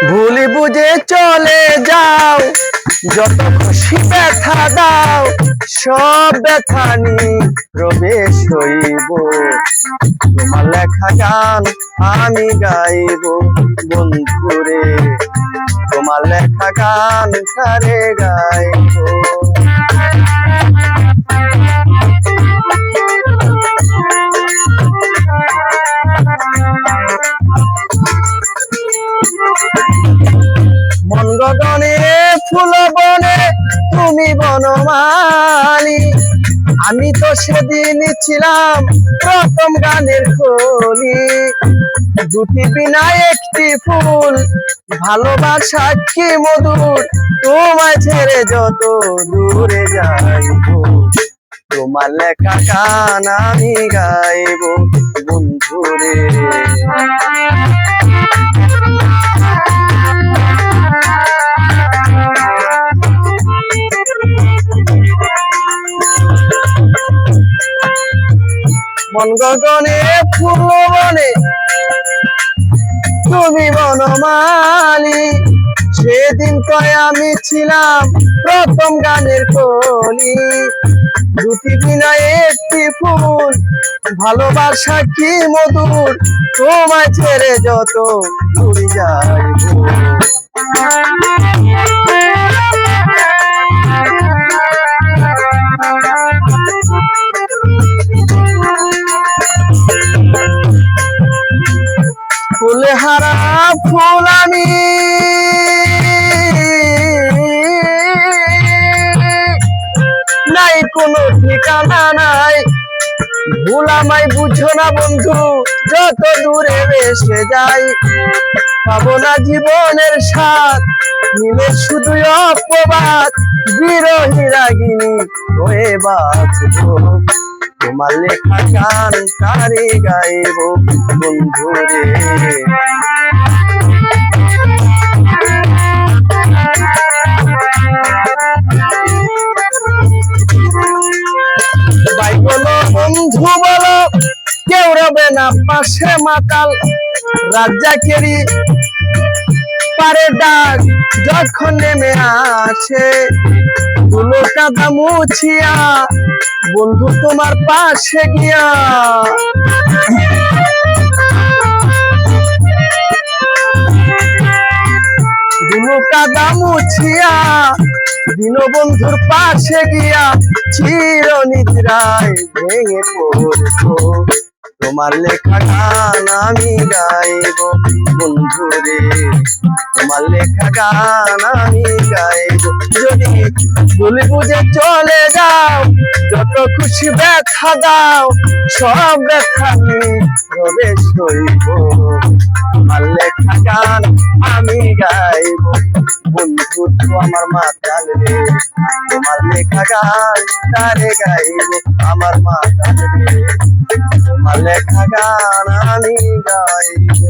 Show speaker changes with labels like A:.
A: ভুলি বুঝে চলে যাও, যত খুশি ব্যথা দাও, সব ব্যথা প্রবেশ হইব। তোমার লেখা গান আমি গাইব বন্ধুরে, তোমার লেখা গান কারে গাইব। মন গগনে ফুল বনে তুমি বনমালী, আমি তো সেদিন ছিলাম প্রথম গানের কলি। দুটি বিনা একটি ফুল, ভালোবাসা কি মধুর, তোমায় ছেড়ে যত দূরে যাইব। তোমার লেখা গান আমি গাইব বন্ধুরে। মন গগনে ফুল বনে তুমি বনমালী, সেদিন কয় আমি ছিলাম প্রথম গানের কলি। দুটি বিনা একটি ফুল, ভালোবাসা কি মধুর, তোমায় ছেড়ে যত দূরে যাইব। ফুলে হারা ফুল আমি, নাই কোনো ঠিকানা নাই। ভুল আমায় বুঝো না বন্ধু, যত দূরে বেসে যাই। পাবো না জীবনের স্বাদ, মিলে শুধু অপবাদ, বিরহী রাগিনী হয়ে বাঁচবো। তোমার লেখা গান কারে গাইব বন্ধুরে। ভাই বলো বন্ধু বলো, কেউ রবে না পাশে মাতাল। রাজ্জাকেরই পারে ডাক যখন নেমে আসে, ধুলো কাদা মুছিয়া বন্ধু তোমার পাশে গিয়া। ধুলো কাদা মুছিয়া দীনবন্ধুর পাশে গিয়া, চির নিদ্রায় ভেঙে পড়বো। তোমার লেখা গান আমি গাইব বন্ধুরে, তোমার লেখা গান আমি গাইব। যদি ভুল বুঝে চলে যাও, যত খুশি ব্যথা দাও, সব ব্যথা প্রবেশ হইব। তোমার লেখা গান আমি গাইব বন্ধু, তো আমার মাতাল রে। তোমার লেখা গান তারে গাইব আমার মাতাল রে, তোমার লেখা গান আমি গাইব।